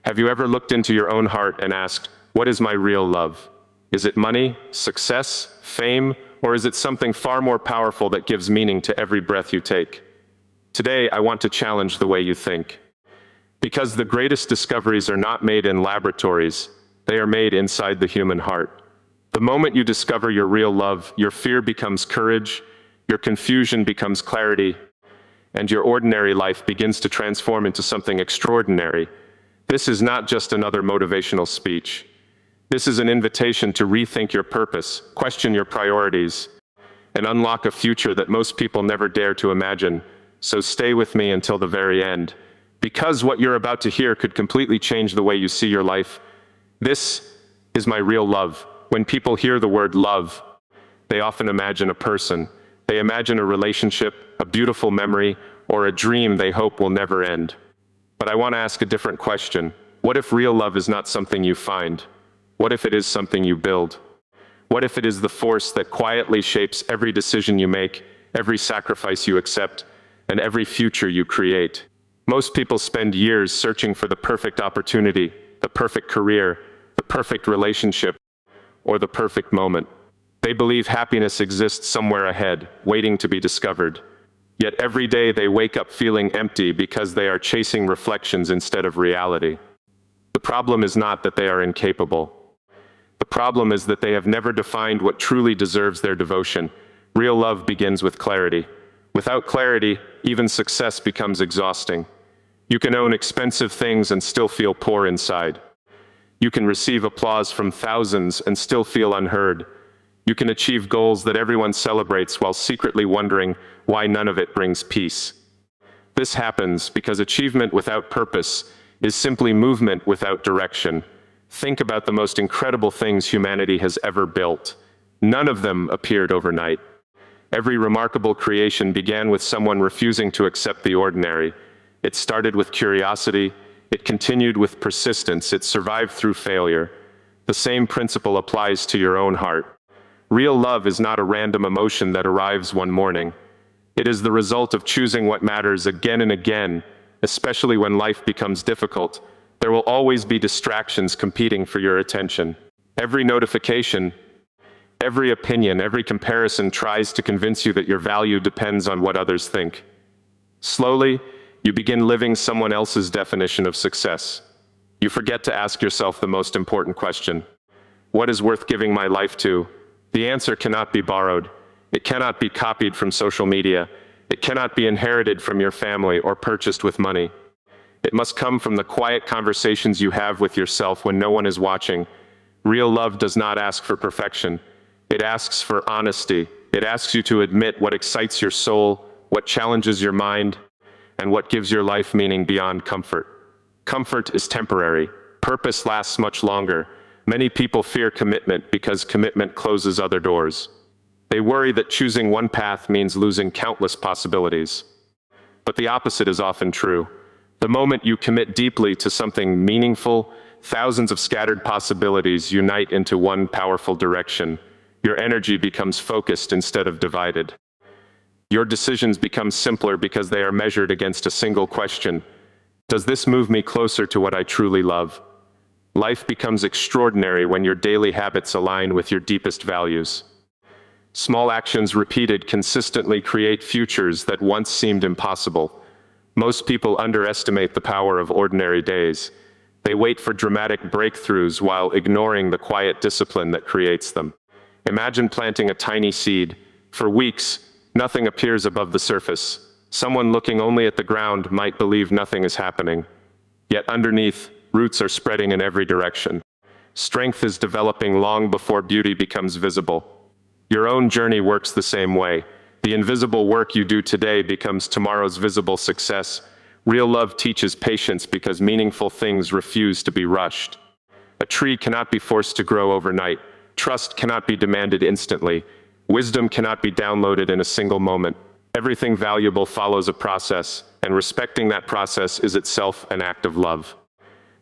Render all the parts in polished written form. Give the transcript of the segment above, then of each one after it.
Have you ever looked into your own heart and asked, what is my real love? Is it money, success, fame, or is it something far more powerful that gives meaning to every breath you take? Today, I want to challenge the way you think. Because the greatest discoveries are not made in laboratories, they are made inside the human heart. The moment you discover your real love, your fear becomes courage, your confusion becomes clarity, and your ordinary life begins to transform into something extraordinary. This is not just another motivational speech. This is an invitation to rethink your purpose, question your priorities, and unlock a future that most people never dare to imagine. So stay with me until the very end, because what you're about to hear could completely change the way you see your life. This is my real love. When people hear the word love, they often imagine a person. They imagine a relationship, a beautiful memory, or a dream they hope will never end. But I want to ask a different question. What if real love is not something you find? What if it is something you build? What if it is the force that quietly shapes every decision you make, every sacrifice you accept, and every future you create? Most people spend years searching for the perfect opportunity, the perfect career, the perfect relationship, or the perfect moment. They believe happiness exists somewhere ahead, waiting to be discovered. Yet every day they wake up feeling empty because they are chasing reflections instead of reality. The problem is not that they are incapable. The problem is that they have never defined what truly deserves their devotion. Real love begins with clarity. Without clarity, even success becomes exhausting. You can own expensive things and still feel poor inside. You can receive applause from thousands and still feel unheard. You can achieve goals that everyone celebrates while secretly wondering why none of it brings peace. This happens because achievement without purpose is simply movement without direction. Think about the most incredible things humanity has ever built. None of them appeared overnight. Every remarkable creation began with someone refusing to accept the ordinary. It started with curiosity, it continued with persistence, it survived through failure. The same principle applies to your own heart. Real love is not a random emotion that arrives one morning. It is the result of choosing what matters again and again, especially when life becomes difficult. There will always be distractions competing for your attention. Every notification, every opinion, every comparison tries to convince you that your value depends on what others think. Slowly, you begin living someone else's definition of success. You forget to ask yourself the most important question. What is worth giving my life to? The answer cannot be borrowed. It cannot be copied from social media. It cannot be inherited from your family or purchased with money. It must come from the quiet conversations you have with yourself when no one is watching. Real love does not ask for perfection. It asks for honesty. It asks you to admit what excites your soul, what challenges your mind, and what gives your life meaning beyond comfort. Comfort is temporary. Purpose lasts much longer. Many people fear commitment because commitment closes other doors. They worry that choosing one path means losing countless possibilities. But the opposite is often true. The moment you commit deeply to something meaningful, thousands of scattered possibilities unite into one powerful direction. Your energy becomes focused instead of divided. Your decisions become simpler because they are measured against a single question. Does this move me closer to what I truly love? Life becomes extraordinary when your daily habits align with your deepest values. Small actions repeated consistently create futures that once seemed impossible. Most people underestimate the power of ordinary days. They wait for dramatic breakthroughs while ignoring the quiet discipline that creates them. Imagine planting a tiny seed. For weeks, nothing appears above the surface. Someone looking only at the ground might believe nothing is happening. Yet underneath, roots are spreading in every direction. Strength is developing long before beauty becomes visible. Your own journey works the same way. The invisible work you do today becomes tomorrow's visible success. Real love teaches patience because meaningful things refuse to be rushed. A tree cannot be forced to grow overnight. Trust cannot be demanded instantly. Wisdom cannot be downloaded in a single moment. Everything valuable follows a process, and respecting that process is itself an act of love.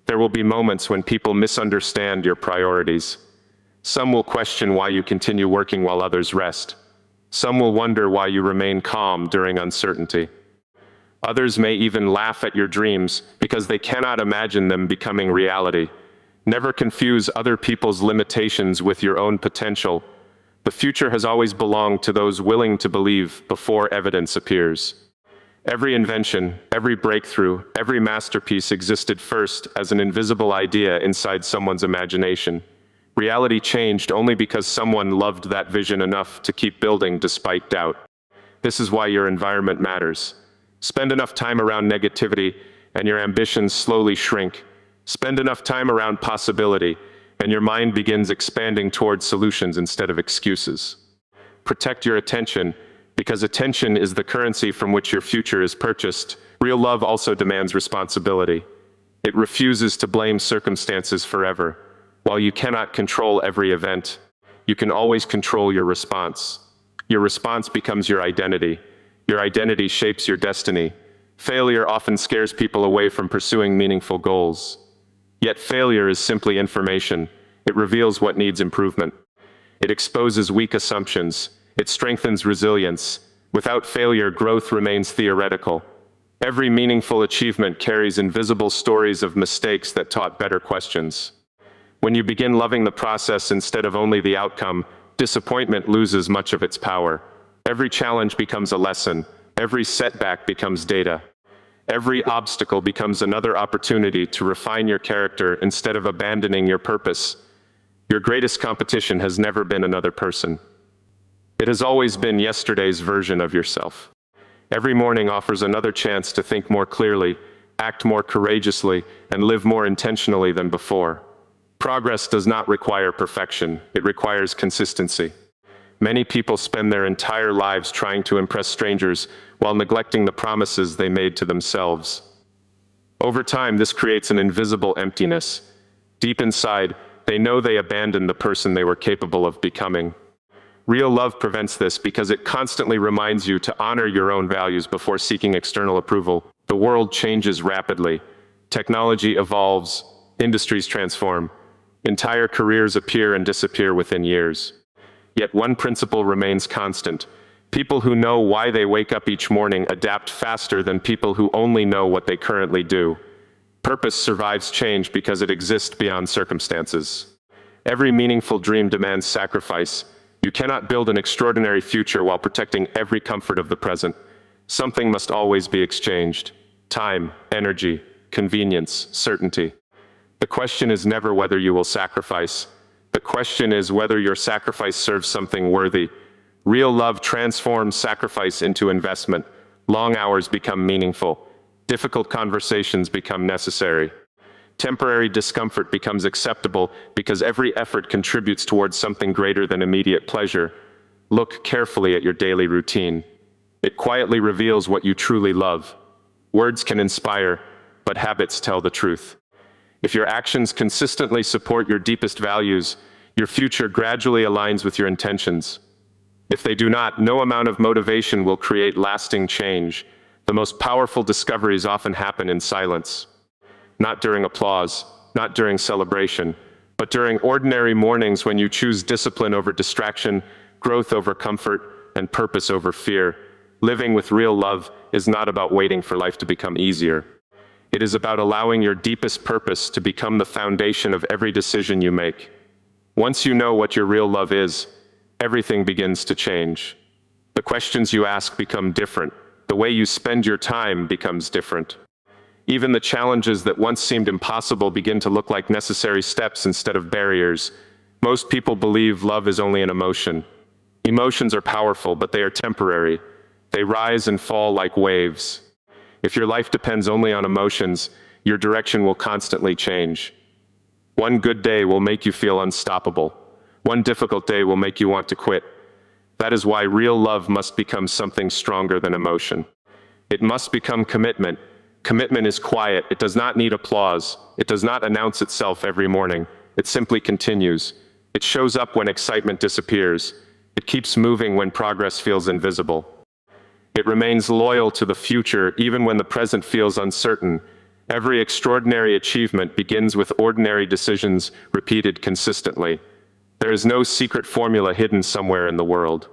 There will be moments when people misunderstand your priorities. Some will question why you continue working while others rest. Some will wonder why you remain calm during uncertainty. Others may even laugh at your dreams because they cannot imagine them becoming reality. Never confuse other people's limitations with your own potential. The future has always belonged to those willing to believe before evidence appears. Every invention, every breakthrough, every masterpiece existed first as an invisible idea inside someone's imagination. Reality changed only because someone loved that vision enough to keep building despite doubt. This is why your environment matters. Spend enough time around negativity, and your ambitions slowly shrink. Spend enough time around possibility, and your mind begins expanding towards solutions instead of excuses. Protect your attention, because attention is the currency from which your future is purchased. Real love also demands responsibility. It refuses to blame circumstances forever. While you cannot control every event, you can always control your response. Your response becomes your identity. Your identity shapes your destiny. Failure often scares people away from pursuing meaningful goals. Yet failure is simply information. It reveals what needs improvement. It exposes weak assumptions. It strengthens resilience. Without failure, growth remains theoretical. Every meaningful achievement carries invisible stories of mistakes that taught better questions. When you begin loving the process instead of only the outcome, disappointment loses much of its power. Every challenge becomes a lesson. Every setback becomes data. Every obstacle becomes another opportunity to refine your character instead of abandoning your purpose. Your greatest competition has never been another person. It has always been yesterday's version of yourself. Every morning offers another chance to think more clearly, act more courageously, and live more intentionally than before. Progress does not require perfection. It requires consistency. Many people spend their entire lives trying to impress strangers while neglecting the promises they made to themselves. Over time, this creates an invisible emptiness. Deep inside, they know they abandoned the person they were capable of becoming. Real love prevents this because it constantly reminds you to honor your own values before seeking external approval. The world changes rapidly. Technology evolves, industries transform, entire careers appear and disappear within years. Yet one principle remains constant. People who know why they wake up each morning adapt faster than people who only know what they currently do. Purpose survives change because it exists beyond circumstances. Every meaningful dream demands sacrifice. You cannot build an extraordinary future while protecting every comfort of the present. Something must always be exchanged. Time, energy, convenience, certainty. The question is never whether you will sacrifice. The question is whether your sacrifice serves something worthy. Real love transforms sacrifice into investment. Long hours become meaningful. Difficult conversations become necessary. Temporary discomfort becomes acceptable because every effort contributes towards something greater than immediate pleasure. Look carefully at your daily routine. It quietly reveals what you truly love. Words can inspire, but habits tell the truth. If your actions consistently support your deepest values, your future gradually aligns with your intentions. If they do not, no amount of motivation will create lasting change. The most powerful discoveries often happen in silence. Not during applause, not during celebration, but during ordinary mornings when you choose discipline over distraction, growth over comfort, and purpose over fear. Living with real love is not about waiting for life to become easier. It is about allowing your deepest purpose to become the foundation of every decision you make. Once you know what your real love is, everything begins to change. The questions you ask become different. The way you spend your time becomes different. Even the challenges that once seemed impossible begin to look like necessary steps instead of barriers. Most people believe love is only an emotion. Emotions are powerful, but they are temporary. They rise and fall like waves. If your life depends only on emotions, your direction will constantly change. One good day will make you feel unstoppable. One difficult day will make you want to quit. That is why real love must become something stronger than emotion. It must become commitment. Commitment is quiet. It does not need applause. It does not announce itself every morning. It simply continues. It shows up when excitement disappears. It keeps moving when progress feels invisible. It remains loyal to the future even when the present feels uncertain. Every extraordinary achievement begins with ordinary decisions repeated consistently. There is no secret formula hidden somewhere in the world.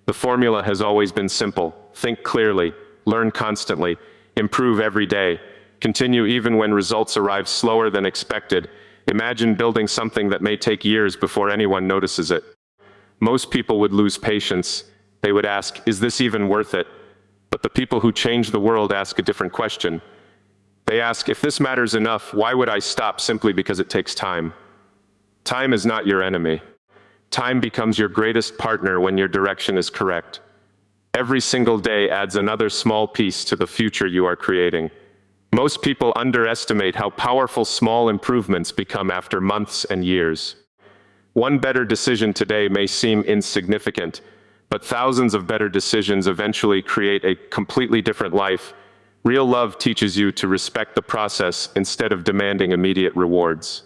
The formula has always been simple. Think clearly, learn constantly, Improve every day. Continue even when results arrive slower than expected. Imagine building something that may take years before anyone notices it. Most people would lose patience. They would ask, is this even worth it? But the people who change the world ask a different question. They ask, if this matters enough, why would I stop simply because it takes time? Time is not your enemy. Time becomes your greatest partner when your direction is correct. Every single day adds another small piece to the future you are creating. Most people underestimate how powerful small improvements become after months and years. One better decision today may seem insignificant, but thousands of better decisions eventually create a completely different life. Real love teaches you to respect the process instead of demanding immediate rewards.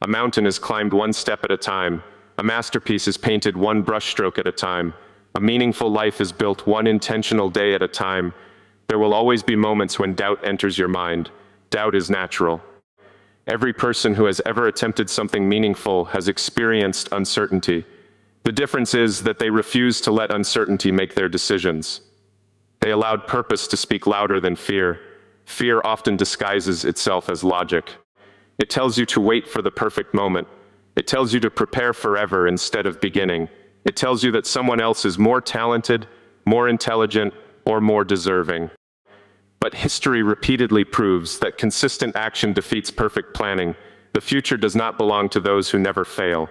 A mountain is climbed one step at a time. A masterpiece is painted one brushstroke at a time. A meaningful life is built one intentional day at a time. There will always be moments when doubt enters your mind. Doubt is natural. Every person who has ever attempted something meaningful has experienced uncertainty. The difference is that they refuse to let uncertainty make their decisions. They allowed purpose to speak louder than fear. Fear often disguises itself as logic. It tells you to wait for the perfect moment. It tells you to prepare forever instead of beginning. It tells you that someone else is more talented, more intelligent, or more deserving. But history repeatedly proves that consistent action defeats perfect planning. The future does not belong to those who never fail.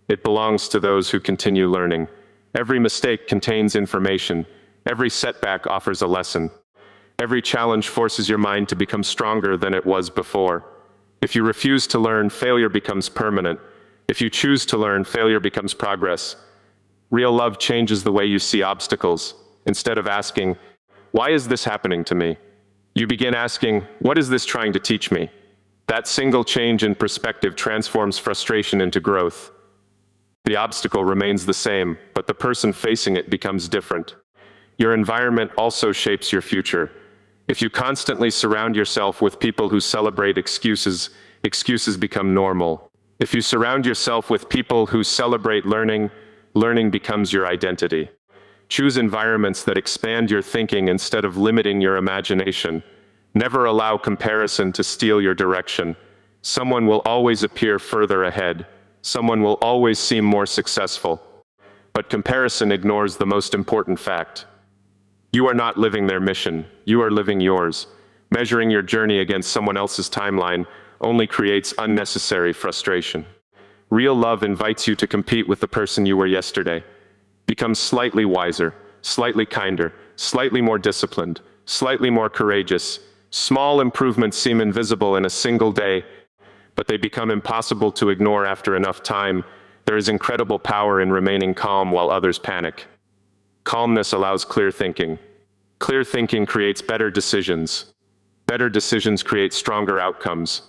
It belongs to those who continue learning. Every mistake contains information. Every setback offers a lesson. Every challenge forces your mind to become stronger than it was before. If you refuse to learn, failure becomes permanent. If you choose to learn, failure becomes progress. Real love changes the way you see obstacles. Instead of asking, why is this happening to me? You begin asking, what is this trying to teach me? That single change in perspective transforms frustration into growth. The obstacle remains the same, but the person facing it becomes different. Your environment also shapes your future. If you constantly surround yourself with people who celebrate excuses, excuses become normal. If you surround yourself with people who celebrate learning, learning becomes your identity. Choose environments that expand your thinking instead of limiting your imagination. Never allow comparison to steal your direction. Someone will always appear further ahead. Someone will always seem more successful. But comparison ignores the most important fact. You are not living their mission. You are living yours. Measuring your journey against someone else's timeline only creates unnecessary frustration. Real love invites you to compete with the person you were yesterday. Become slightly wiser, slightly kinder, slightly more disciplined, slightly more courageous. Small improvements seem invisible in a single day, but they become impossible to ignore after enough time. There is incredible power in remaining calm while others panic. Calmness allows clear thinking. Clear thinking creates better decisions. Better decisions create stronger outcomes.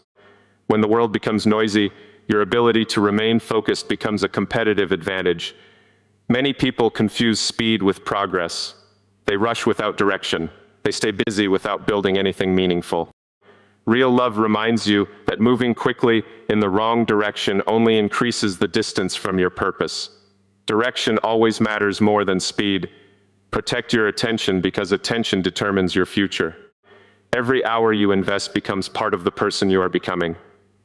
When the world becomes noisy, your ability to remain focused becomes a competitive advantage. Many people confuse speed with progress. They rush without direction. They stay busy without building anything meaningful. Real love reminds you that moving quickly in the wrong direction only increases the distance from your purpose. Direction always matters more than speed. Protect your attention because attention determines your future. Every hour you invest becomes part of the person you are becoming.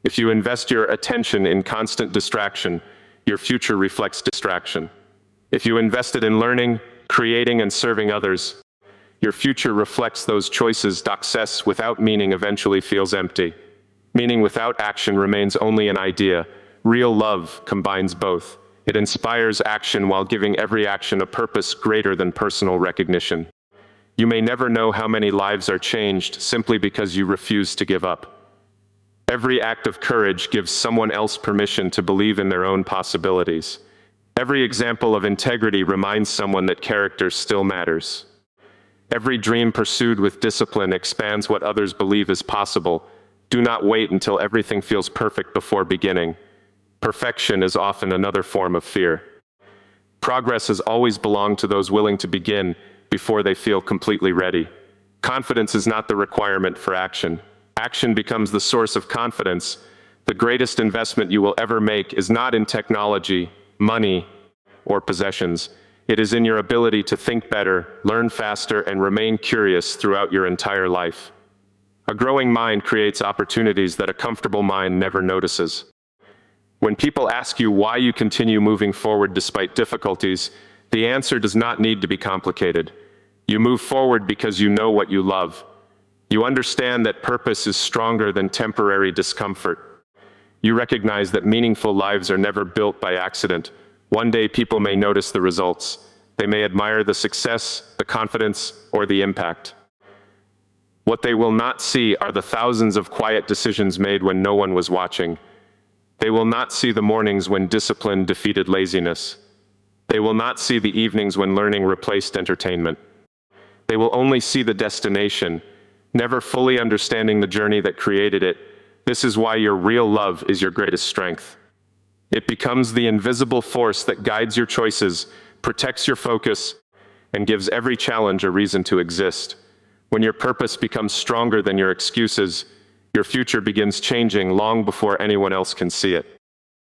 If you invest your attention in constant distraction, your future reflects distraction. If you invest it in learning, creating, and serving others, your future reflects those choices. Success without meaning eventually feels empty. Meaning without action remains only an idea. Real love combines both. It inspires action while giving every action a purpose greater than personal recognition. You may never know how many lives are changed simply because you refuse to give up. Every act of courage gives someone else permission to believe in their own possibilities. Every example of integrity reminds someone that character still matters. Every dream pursued with discipline expands what others believe is possible. Do not wait until everything feels perfect before beginning. Perfection is often another form of fear. Progress has always belonged to those willing to begin before they feel completely ready. Confidence is not the requirement for action. Action becomes the source of confidence. The greatest investment you will ever make is not in technology, money, or possessions. It is in your ability to think better, learn faster, and remain curious throughout your entire life. A growing mind creates opportunities that a comfortable mind never notices. When people ask you why you continue moving forward despite difficulties, the answer does not need to be complicated. You move forward because you know what you love. You understand that purpose is stronger than temporary discomfort. You recognize that meaningful lives are never built by accident. One day people may notice the results. They may admire the success, the confidence, or the impact. What they will not see are the thousands of quiet decisions made when no one was watching. They will not see the mornings when discipline defeated laziness. They will not see the evenings when learning replaced entertainment. They will only see the destination, never fully understanding the journey that created it. This is why your real love is your greatest strength. It becomes the invisible force that guides your choices, protects your focus, and gives every challenge a reason to exist. When your purpose becomes stronger than your excuses, your future begins changing long before anyone else can see it.